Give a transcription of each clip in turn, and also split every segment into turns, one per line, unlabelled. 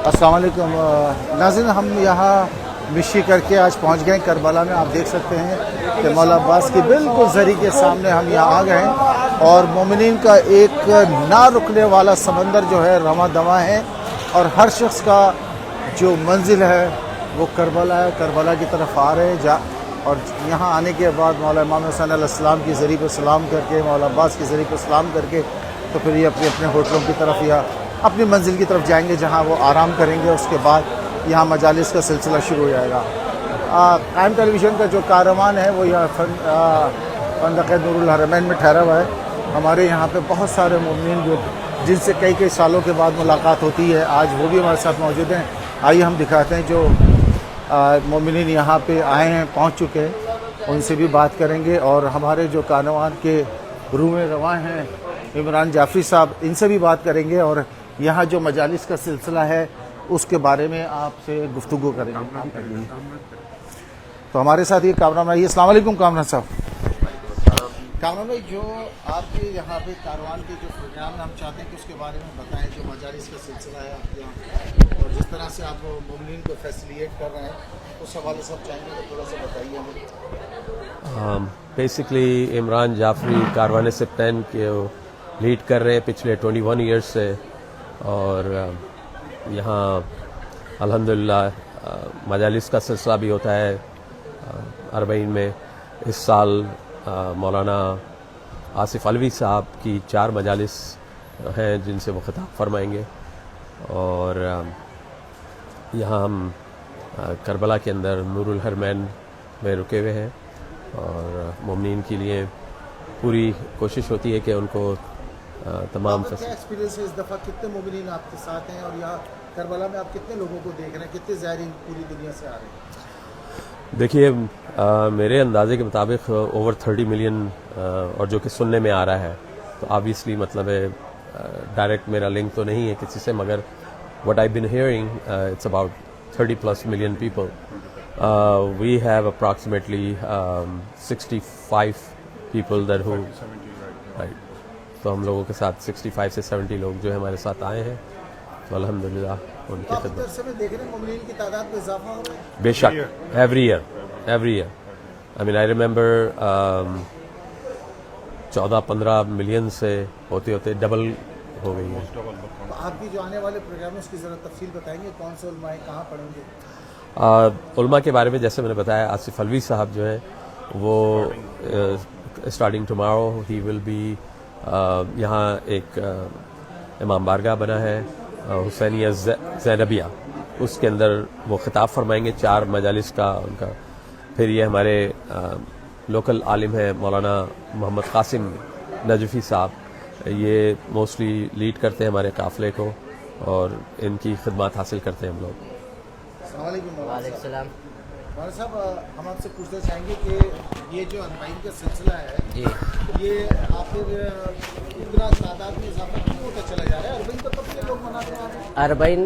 अस्सलाम वालेकुम नाज़रीन, हम यहाँ मिशी करके आज पहुँच गए करबला में। आप देख सकते हैं कि मौला अब्बास की बिल्कुल ज़री के सामने हम यहाँ आ गए हैं और मोमिनीन का एक ना रुकने वाला समंदर जो है रवा दवा है और हर शख्स का जो मंजिल है वो करबला है। करबला की तरफ आ रहे हैं और यहाँ आने के बाद मौला इमाम हुसैन अलैहिस्सलाम की ज़री पर सलाम करके, मौला अब्बास की ज़री पर सलाम करके तो फिर ये अपने अपने होटलों की तरफ या अपनी मंजिल की तरफ जाएंगे जहाँ वो आराम करेंगे। उसके बाद यहाँ मजालिस का सिलसिला शुरू हो जाएगा। कायम टेलीविज़न का जो कारवान है वो यहाँ फंदक़ नूरुल हरमैन में ठहरा हुआ है। हमारे यहाँ पे बहुत सारे मोमिनीन जो जिनसे कई कई सालों के बाद मुलाकात होती है, आज वो भी हमारे साथ मौजूद हैं। आइए हम दिखाते हैं जो मोमिनीन यहाँ पे आए हैं, पहुँच चुके हैं, उनसे भी बात करेंगे। और हमारे जो कारवान के रूह रवां हैं इमरान जाफरी साहब, इनसे भी बात करेंगे और यहाँ जो मजालिस का सिलसिला है उसके बारे में आपसे गुफ्तगू करेंगे। तो हमारे साथ ये कामरान भाई। अस्सलाम वालेकुम कामरान साहब। कामरान भाई, जो आपके यहाँ पे कारवान के जो प्रोग्राम हम चाहते हैं कि उसके बारे में बताएं, जो मजालिस का सिलसिला है आपके यहाँ और जिस तरह से आप मोमिनीन को फैसिलिटेट कर रहे हैं, उस हवाले से आप चाहेंगे तो थोड़ा सा बताइए हमें।
बेसिकली इमरान जाफरी कारवान सिप्तैन के लीड कर रहे हैं पिछले 21 ईयर्स से और यहाँ अल्हम्दुलिल्लाह मजालिस का सिलसिला भी होता है अरबईन में। इस साल मौलाना आसिफ अलवी साहब की 4 मजालिस हैं जिनसे वो खिताब फरमाएंगे और यहाँ हम करबला के अंदर नूरुल हरमैन में रुके हुए हैं और मोमिनीन के लिए पूरी कोशिश होती है कि उनको तमाम
क्या एक्सपीरियंस है इस दफ़ा? कितने मोमिनीन आपके साथ हैं और यहाँ करबला में आप कितने लोगों को देख रहे हैं? कितने ज़ायरीन पूरी दुनिया से आ रहे हैं?
देखिए, मेरे अंदाजे के मुताबिक ओवर 30 मिलियन और जो कि सुनने में आ रहा है, तो ऑब्वियसली मतलब है डायरेक्ट मेरा लिंक तो नहीं है किसी से, मगर what I been hearing it's about 30+ million people. We have approximately 65 people that who right. तो हम लोगों के साथ 65 से 70 लोग जो है हमारे साथ आए हैं, तो अल्हम्दुलिल्लाह उनकी खिदमत। बेशक every year I mean I remember 14-15 million से होते होते डबल हो गई है।
तो आपकी जो आने वाले प्रोग्राम है उसकी ज़रा तफसील बताएंगे, कौन से उलमा कहाँ पढ़ेंगे?
उलमा के बारे में जैसे मैंने बताया, आसिफ अलवी साहब जो हैं वो starting tomorrow he will be यहाँ एक इमाम बारगाह बना है हुसैनिया ज़ैनबिया, उसके अंदर वो खिताब फरमाएंगे 4 मजालिस का उनका। फिर ये हमारे लोकल आलिम है मौलाना मोहम्मद कासिम नजफ़ी साहब, ये मोस्टली लीड करते हैं हमारे काफ़िले को और इनकी खिदमत हासिल करते हैं हम लोग।
वालेकुम सलाम। मौलाना साहब, हम आपसे पूछना चाहेंगे कि ये जो अरबईन का सिलसिला है जी, ये आखिर इतना तादाद में इजाफा क्यों होता चला जा रहा है? अरबईन तो कब से लोग मनाते आ रहे हैं?
अरबईन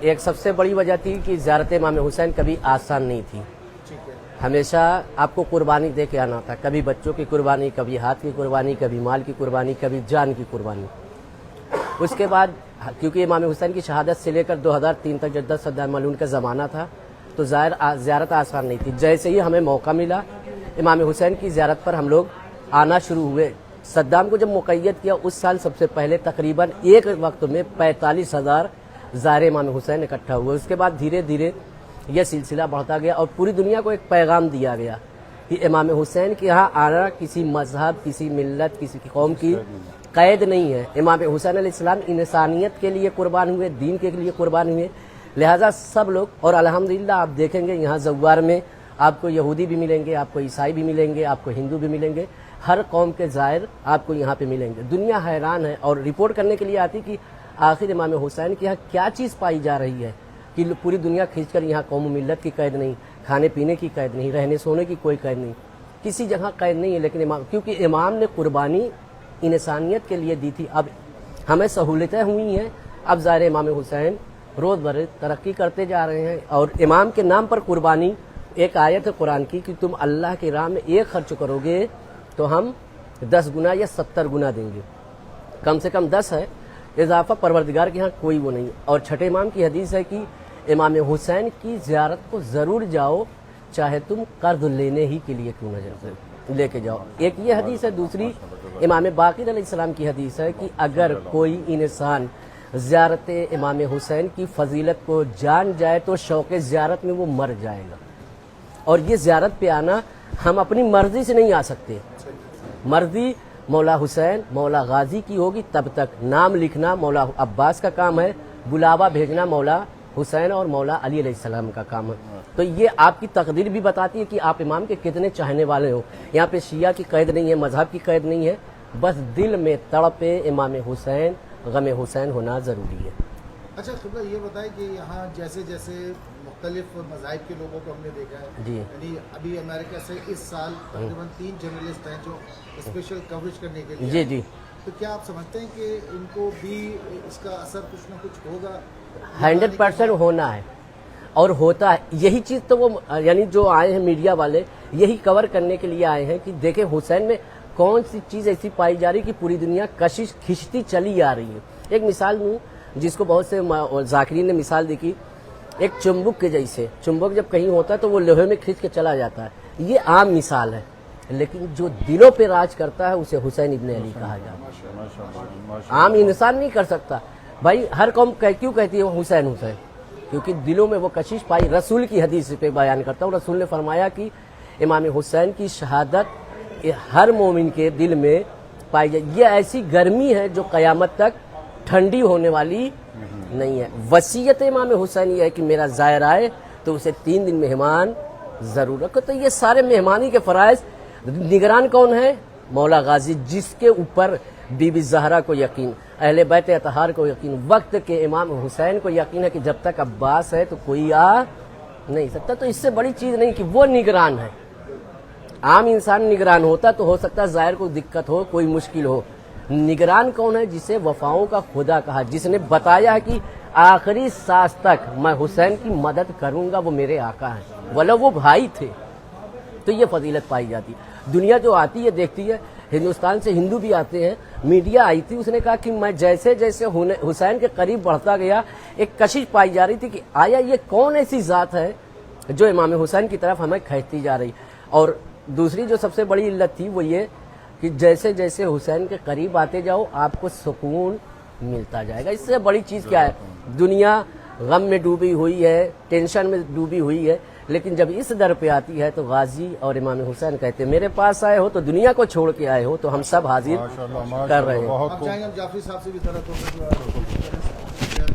एक सबसे बड़ी वजह थी कि ज़ियारत इमाम हुसैन कभी आसान नहीं थी। हमेशा आपको कुर्बानी दे के आना था, कभी बच्चों की कुर्बानी, कभी हाथ की कुर्बानी, कभी माल की कुर्बानी, कभी जान की कुर्बानी। उसके बाद क्योंकि इमाम हुसैन की शहादत से लेकर 2003 तक जद्दत सद्दाम मलून का ज़माना था, तो ज़ियारत आसान नहीं थी। जैसे ही हमें मौका मिला इमाम हुसैन की ज़ियारत पर हम लोग आना शुरू हुए। सद्दाम को जब मुक़य्यद किया उस साल सबसे पहले तकरीबन एक वक्त में 45,000 ज़ायर इमाम हुसैन इकट्ठा हुए। उसके बाद धीरे धीरे यह सिलसिला बढ़ता गया और पूरी दुनिया को एक पैगाम दिया गया कि इमाम हुसैन के यहाँ आना किसी मजहब, किसी मिल्लत, किसी कौम की कैद नहीं है। इमाम हुसैन अलैहिस्सलाम इंसानियत के लिए कुर्बान हुए, दीन के लिए कुर्बान हुए। लिहाजा सब लोग, और अल्हम्दुलिल्लाह आप देखेंगे यहाँ ज़व्वार में आपको यहूदी भी मिलेंगे, आपको ईसाई भी मिलेंगे, आपको हिंदू भी मिलेंगे, हर कौम के ज़ायर आपको यहाँ पे मिलेंगे। दुनिया हैरान है और रिपोर्ट करने के लिए आती कि आखिर इमाम हुसैन के यहाँ क्या चीज़ पाई जा रही है कि पूरी दुनिया खींचकर यहाँ कौम मिल्लत की कैद नहीं, खाने पीने की कैद नहीं, रहने सोने की कोई कैद नहीं, किसी जगह कैद नहीं है। लेकिन इमाम, क्योंकि इमाम ने कुर्बानी इंसानियत के लिए दी थी, अब हमें सहूलतें हुई हैं, अब ज़ाहिर इमाम हुसैन रोज़ बरोज़ तरक्की करते जा रहे हैं। और इमाम के नाम पर कुर्बानी, एक आयत है कुरान की कि तुम अल्लाह की राह में एक खर्च करोगे तो हम 10 गुना या 70 गुना देंगे। कम से कम 10 है इजाफा परवरदिगार के यहाँ कोई वो नहीं। और छठे इमाम की हदीस है कि इमाम हुसैन की ज़ियारत को ज़रूर जाओ, चाहे तुम कर्ज लेने ही के लिए क्यों न लेके जाओ। एक ये हदीस है। दूसरी इमाम बाक़िर अलैहिस्सलाम की हदीस है कि अगर कोई इंसान ज़ियारत इमाम हुसैन की फजीलत को जान जाए तो शौक़ ज़ियारत में वो मर जाएगा। और ये ज़ियारत पे आना हम अपनी मर्ज़ी से नहीं आ सकते। मर्ज़ी मौला हुसैन मौला गाजी की होगी तब तक। नाम लिखना मौला अब्बास का काम है, बुलावा भेजना मौला हुसैन और मौला अली अलैहिस्सलाम का काम है। तो ये आपकी तकदीर भी बताती है कि आप इमाम के कितने चाहने वाले हो। यहाँ पे शिया की कैद नहीं है, मजहब की कैद नहीं है, बस दिल में तड़पे इमाम हुसैन, गम हुसैन होना ज़रूरी है।
अच्छा क़िबला, ये बताएं कि यहाँ जैसे जैसे मुख्तलिफ मज़ाहिब के लोगों को हमने देखा है
जी।
यानी अभी अमेरिका से इस साल तकरीबन 3 जर्नलिस्ट हैं जो स्पेशल कवरेज करने के लिए
जी जी।
तो क्या आप समझते हैं कि इनको भी इसका असर कुछ ना कुछ होगा?
100% होना है और होता है। यही चीज़ तो वो यानी जो आए हैं मीडिया वाले यही कवर करने के लिए आए हैं कि देखें हुसैन में कौन सी चीज़ ऐसी पाई जा रही कि पूरी दुनिया कशिश खिंचती चली आ रही है। एक मिसाल दूँ जिसको बहुत से ज़ाकिरीन ने मिसाल दी कि एक चुंबक के जैसे, चुंबक जब कहीं होता है तो वो लोहे में खींच के चला जाता है, ये आम मिसाल है। लेकिन जो दिलों पे राज करता है उसे हुसैन इब्न अली कहा जाता है। आम इंसान नहीं कर सकता। भाई हर कौम क्यों कहती है हुसैन हुसैन? क्योंकि दिलों में वो कशिश पाई। रसूल की हदीस पे बयान करता हूँ, रसूल ने फरमाया कि इमाम हुसैन की शहादत हर मोमिन के दिल में पाई जाए। ये ऐसी गर्मी है जो क़यामत तक ठंडी होने वाली नहीं है। वसीयत इमाम हुसैन ये है कि मेरा ज़ायर आए तो उसे 3 दिन मेहमान ज़रूर रखो। तो ये सारे मेहमानी के फ़राइज़। निगरान कौन है? मौला गाजी, जिसके ऊपर बीबी ज़हरा को यकीन, अहले बैत अतहार को यकीन, वक्त के इमाम हुसैन को यकीन है कि जब तक अब्बास है तो कोई आ नहीं सकता। तो इससे बड़ी चीज़ नहीं कि वो निगरान है। आम इंसान निगरान होता तो हो सकता है ज़ाहिर को दिक्कत हो, कोई मुश्किल हो। निगरान कौन है? जिसे वफाओं का खुदा कहा, जिसने बताया है कि आखिरी सांस तक मैं हुसैन की मदद करूंगा, वो मेरे आका हैं, वला वो भाई थे। तो ये फजीलत पाई जाती है। दुनिया जो आती है देखती है, हिंदुस्तान से हिंदू भी आते हैं। मीडिया आई थी, उसने कहा कि मैं जैसे जैसे हुसैन के करीब बढ़ता गया एक कशिश पाई जा रही थी कि आया ये कौन ऐसी ज़ात है जो इमाम हुसैन की तरफ हमें खींचती जा रही। और दूसरी जो सबसे बड़ी इल्लत थी वो ये कि जैसे जैसे हुसैन के करीब आते जाओ आपको सुकून मिलता जाएगा। इससे बड़ी चीज़ क्या है? दुनिया गम में डूबी हुई है, टेंशन में डूबी हुई है, लेकिन जब इस दर पे आती है तो गाजी और इमाम हुसैन कहते हैं मेरे पास आए हो तो दुनिया को छोड़ के आए हो, तो हम सब हाजिर कर रहे हैं।
अब जाएंगे हम जाफरी साहब से भी तरह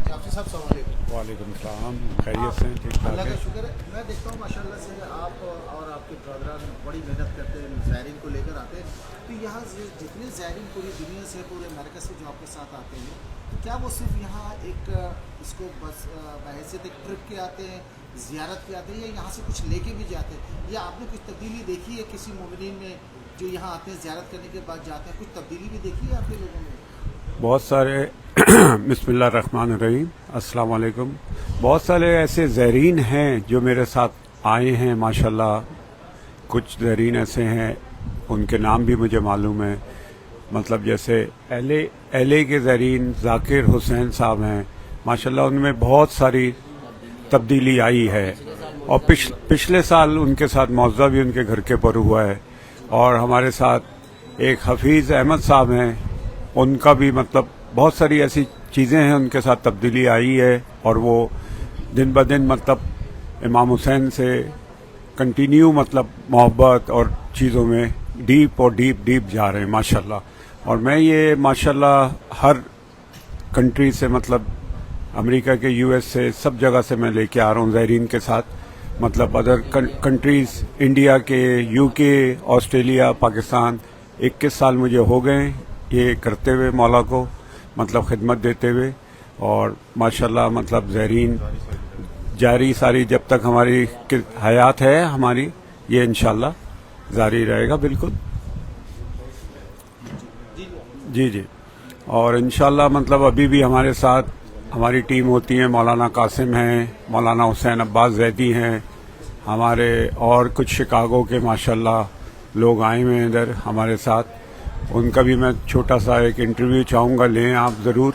जाफरी साहब सवाल है।
वालेकुम सलाम, खैरियत से? ठीक ठाक
अल्लाह
है।
का शुक्र है। मैं देखता हूँ माशाल्लाह से आप और आपके ब्रदरान बड़ी मेहनत करते हैं, ज़ायरीन को लेकर आते हैं। तो यहाँ से जितने ज़ायरीन पूरी दुनिया से, पूरे अमेरिका से जो आपके साथ आते हैं, क्या वो सिर्फ यहाँ एक इसको बस बहैसियत एक ट्रिप के आते हैं, ज़ियारत के आते हैं, या यहाँ से कुछ लेके भी जाते हैं? या आपने कुछ तब्दीली देखी है किसी मोमिनीन में जो यहाँ आते हैं ज़ियारत करने के बाद जाते हैं? कुछ तब्दीली भी देखी है आपके लोगों में?
बहुत सारे बिस्मिल्लाहिर्रहमानिर्रहीम, अस्सलाम वालेकुम। बहुत सारे ऐसे ज़ायरीन हैं जो मेरे साथ आए हैं माशाल्लाह। कुछ ज़ायरीन ऐसे हैं उनके नाम भी मुझे मालूम है, मतलब जैसे एले के ज़ायरीन ज़ाकिर हुसैन साहब हैं माशाल्लाह, उनमें बहुत सारी तब्दीली आई है। और पिछले साल उनके साथ मौज़ा भी उनके घर के पर हुआ है। और हमारे साथ एक हफीज़ अहमद साहब हैं, उनका भी मतलब बहुत सारी ऐसी चीज़ें हैं उनके साथ तब्दीली आई है। और वो दिन ब दिन मतलब इमाम हुसैन से कंटिन्यू मतलब मोहब्बत और चीज़ों में डीप और डीप जा रहे हैं माशाल्लाह। और मैं ये माशाल्लाह हर कंट्री से, मतलब अमेरिका के यूएस से, सब जगह से मैं लेके आ रहा हूँ ज़ायरीन के साथ। मतलब अदर कंट्रीज़, इंडिया के, यूके, ऑस्ट्रेलिया, पाकिस्तान, 21 साल मुझे हो गए ये करते हुए, मौला को मतलब खिदमत देते हुए। और माशाल्लाह मतलब ज़ायरीन जारी सारी जब तक हमारी हयात है हमारी, ये इंशाल्लाह जारी रहेगा बिल्कुल। जी। और इंशाल्लाह मतलब अभी भी हमारे साथ हमारी टीम होती है, मौलाना कासिम हैं, मौलाना हुसैन अब्बास ज़ैदी हैं हमारे, और कुछ शिकागो के माशाल्लाह लोग आए हुए हैं इधर हमारे साथ। उनका भी मैं छोटा सा एक इंटरव्यू चाहूँगा लें आप ज़रूर।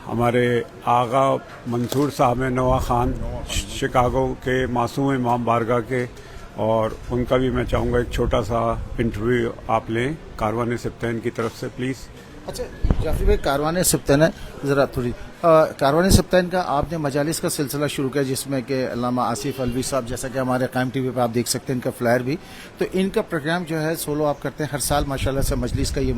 ہمارے آغا منصور صاحب ہیں نوا خان شکاگو کے معصوم امام بارگاہ کے، اور ان کا بھی میں چاہوں گا ایک چھوٹا سا انٹرویو آپ لیں کاروان سبطین کی طرف سے پلیز۔
اچھا جعفری بھائی، کاروان سبطین ہے، ذرا تھوڑی کاروان سبطین کا آپ نے مجالس کا سلسلہ شروع کیا جس میں کہ علامہ آصف الوی صاحب، جیسا کہ ہمارے قائم ٹی وی پہ آپ دیکھ سکتے ہیں ان کا فلائر بھی، تو ان کا پروگرام جو ہے سولو آپ کرتے ہیں ہر سال ماشاءاللہ سے مجلس کا یہ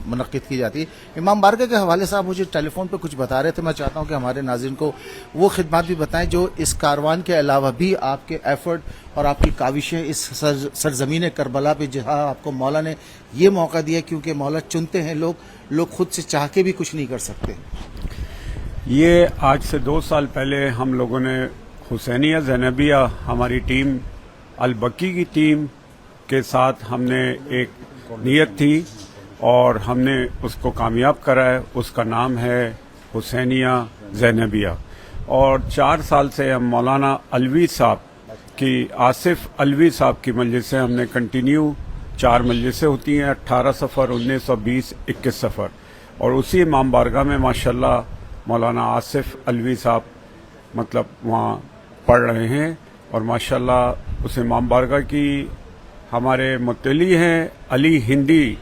منعقد کی جاتی ہے۔ امام بارگاہ کے حوالے سے آپ مجھے ٹیلی فون پہ کچھ بتا رہے تھے، میں چاہتا ہوں کہ ہمارے ناظرین کو وہ خدمات بھی بتائیں جو اس کاروان کے علاوہ بھی آپ کے ایفرٹ اور آپ کی کاوشیں اس سرزمین کربلا پہ جہاں آپ کو مولا نے یہ موقع دیا، کیونکہ مولا چنتے ہیں لوگ خود سے چاہ کے بھی کچھ نہیں کر سکتے۔
یہ آج سے 2 سال پہلے ہم لوگوں نے حسینیہ زینبیہ ہماری ٹیم البکی کی ٹیم کے ساتھ ہم نے ایک نیت تھی اور ہم نے اس کو کامیاب کرا ہے، اس کا نام ہے حسینیہ زینبیہ، اور 4 سال سے ہم مولانا الوی صاحب کی آصف الوی صاحب کی مجلس سے ہم نے کنٹینیو 4 مجلسیں ہوتی ہیں، 18 سفر 19 اور 20 21 سفر، اور اسی امام بارگاہ میں ماشاءاللہ مولانا آصف الوی صاحب مطلب وہاں پڑھ رہے ہیں، اور ماشاءاللہ اس امام بارگاہ کی ہمارے متولی ہیں علی ہندی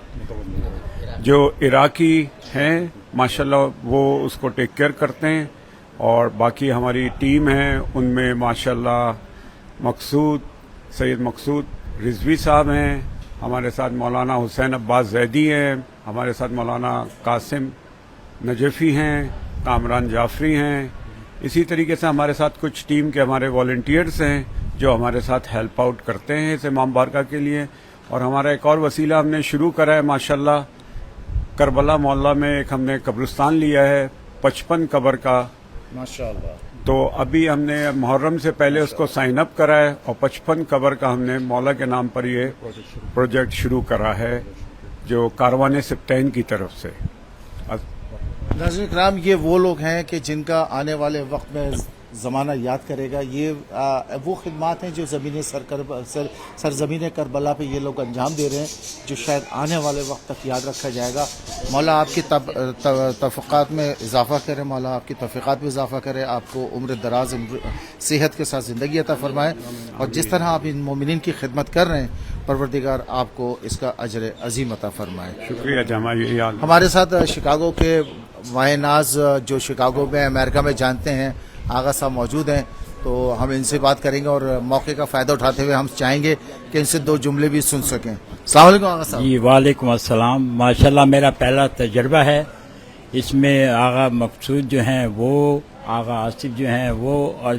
جو عراقی ہیں، ماشاءاللہ وہ اس کو ٹیک کیئر کرتے ہیں، اور باقی ہماری ٹیم ہے ان میں ماشاءاللہ سید مقصود رضوی صاحب ہیں، ہمارے ساتھ مولانا حسین عباس زیدی ہیں، ہمارے ساتھ مولانا قاسم نجفی ہیں، کامران جعفری ہیں، اسی طریقے سے ہمارے ساتھ کچھ ٹیم کے ہمارے والنٹیئرز ہیں جو ہمارے ساتھ ہیلپ آؤٹ کرتے ہیں اس امام بارگاہ کے لیے۔ اور ہمارا ایک اور وسیلہ ہم نے شروع کرا ہے ماشاءاللہ، کربلا محلہ میں ایک ہم نے قبرستان لیا ہے 55 قبر کا،
ماشاءاللہ،
تو ابھی ہم نے محرم سے پہلے اس کو سائن اپ کرا ہے، اور 55 قبر کا ہم نے مولا کے نام پر یہ پروجیکٹ شروع کرا ہے جو کاروان سبطین کی طرف سے۔
ناظرین کرام، یہ وہ لوگ ہیں کہ جن کا آنے والے وقت میں زمانہ یاد کرے گا، یہ وہ خدمات ہیں جو سرزمین کربلا پہ یہ لوگ انجام دے رہے ہیں، جو شاید آنے والے وقت تک یاد رکھا جائے گا۔ مولا آپ کی توفیقات میں اضافہ کرے، مولا آپ کی توفیقات میں اضافہ کرے، آپ کو عمر دراز صحت کے ساتھ زندگی عطا فرمائے، اور جس طرح آپ ان مومنین کی خدمت کر رہے ہیں پروردگار آپ کو اس کا اجر عظیم عطا فرمائے۔
شکریہ جماعت۔
ہمارے ساتھ شکاگو کے ماہ ناز جو شکاگو میں امریکہ میں جانتے ہیں آغا صاحب موجود ہیں، تو ہم ان سے بات کریں گے، اور موقع کا فائدہ اٹھاتے ہوئے ہم چاہیں گے کہ ان سے 2 جملے بھی سن سکیں۔ السلام علیکم آغا صاحب۔
جی وعلیکم السلام۔ ماشاءاللہ میرا پہلا تجربہ ہے اس میں، آغا مقصود جو ہیں وہ، آغا آصف جو ہیں وہ، اور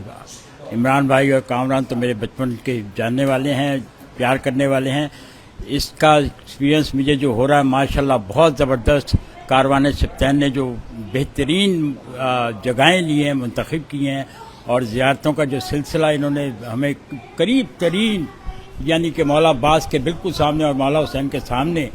عمران بھائی اور کامران تو میرے بچپن کے جاننے والے ہیں، پیار کرنے والے ہیں۔ اس کا ایکسپیرینس مجھے جو ہو رہا ہے ماشاءاللہ بہت زبردست۔ کاروان سبطین نے جو بہترین جگہیں لی ہیں، منتخب کی ہیں، اور زیارتوں کا جو سلسلہ انہوں نے ہمیں قریب ترین یعنی کہ مولا عباس کے بالکل سامنے اور مولا حسین کے سامنے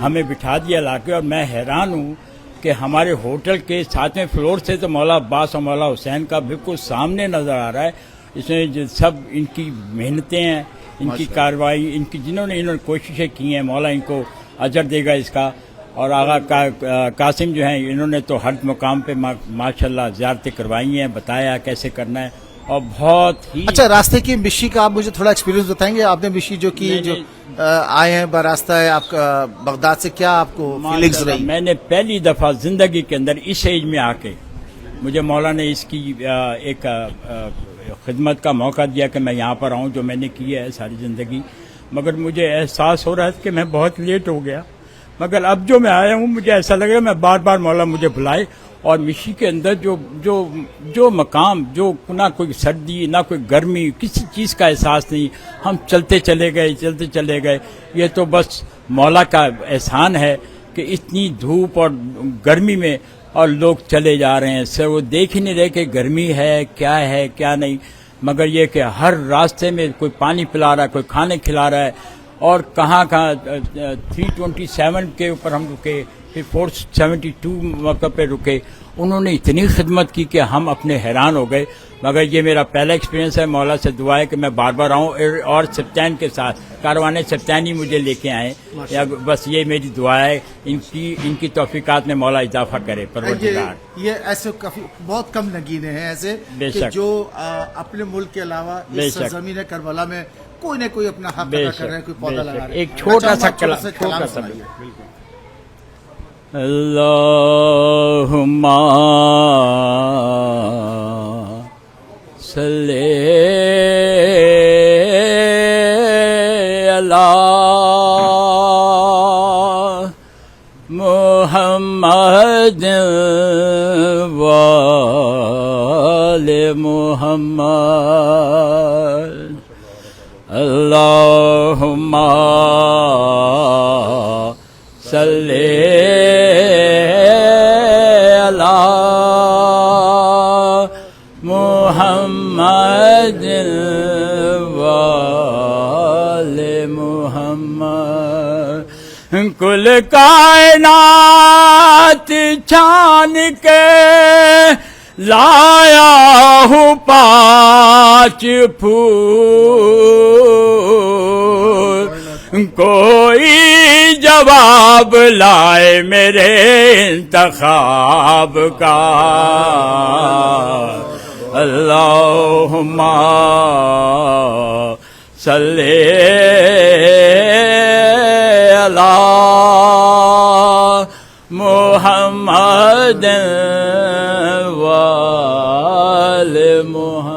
ہمیں بٹھا دیا لا کے، اور میں حیران ہوں کہ ہمارے ہوٹل کے 7ویں فلور سے تو مولا عباس اور مولا حسین کا بالکل سامنے نظر آ رہا ہے۔ اس میں جو سب ان کی محنتیں ہیں، ان کی کارروائی، ان کی جنہوں نے کوششیں کی ہیں، مولا ان کو اجر دے گا اس کا۔ اور آغا قاسم جو ہیں انہوں نے تو ہر مقام پہ ماشاءاللہ زیارتیں کروائی ہیں، بتایا کیسے کرنا ہے، اور بہت ہی
اچھا راستے کی مشی کا آپ مجھے تھوڑا ایکسپیرینس بتائیں گے؟ آپ نے مشی جو کی، جو آئے ہیں براستہ ہے آپ کا بغداد سے، کیا آپ کو فیلنگز رہی؟
میں نے پہلی دفعہ زندگی کے اندر اس ایج میں آ کے مجھے مولا نے اس کی ایک خدمت کا موقع دیا کہ میں یہاں پر آؤں، جو میں نے کیا ہے ساری زندگی، مگر مجھے احساس ہو رہا ہے کہ میں بہت لیٹ ہو گیا، مگر اب جو میں آیا ہوں مجھے ایسا لگ رہا ہے میں بار بار مولا مجھے بلائے۔ اور مشی کے اندر جو مقام، جو نہ کوئی سردی نہ کوئی گرمی، کسی چیز کا احساس نہیں، ہم چلتے چلے گئے۔ یہ تو بس مولا کا احسان ہے کہ اتنی دھوپ اور گرمی میں اور لوگ چلے جا رہے ہیں، سر وہ دیکھ ہی نہیں رہے کہ گرمی ہے کیا نہیں، مگر یہ کہ ہر راستے میں کوئی پانی پلا رہا ہے، کوئی کھانے کھلا رہا ہے، اور کہاں 327 کے اوپر ہم رکے، پھر 472 موقع پہ رکے، انہوں نے اتنی خدمت کی کہ ہم اپنے حیران ہو گئے. مگر یہ میرا پہلا ایکسپیرینس ہے. مولا سے دعا ہے کہ میں بار بار آؤں اور سبطین کے ساتھ کاروان سبطین ہی مجھے لے کے آئیں. بس یہ میری دعا ہے. ان کی توفیقات میں مولا اضافہ کرے پروردگار.
یہ ایسے کافی بہت کم نگینے ہیں ایسے کہ جو اپنے ملک کے علاوہ اس سرزمین کربلا میں کوئی نہ کوئی اپنا حق ادا کر رہے ہیں, کوئی پودا لگا رہے ہیں.
ایک چھوٹا سا کلام. اللہم صلی علی محمد وآل محمد. اللہم صلی علی محمد وآل محمد. کل کائنات چھان کے لایا ہوں 5 پھول, کوئی جواب لائے میرے انتخاب کا. اللہم صلی علی محمد وآل محمد.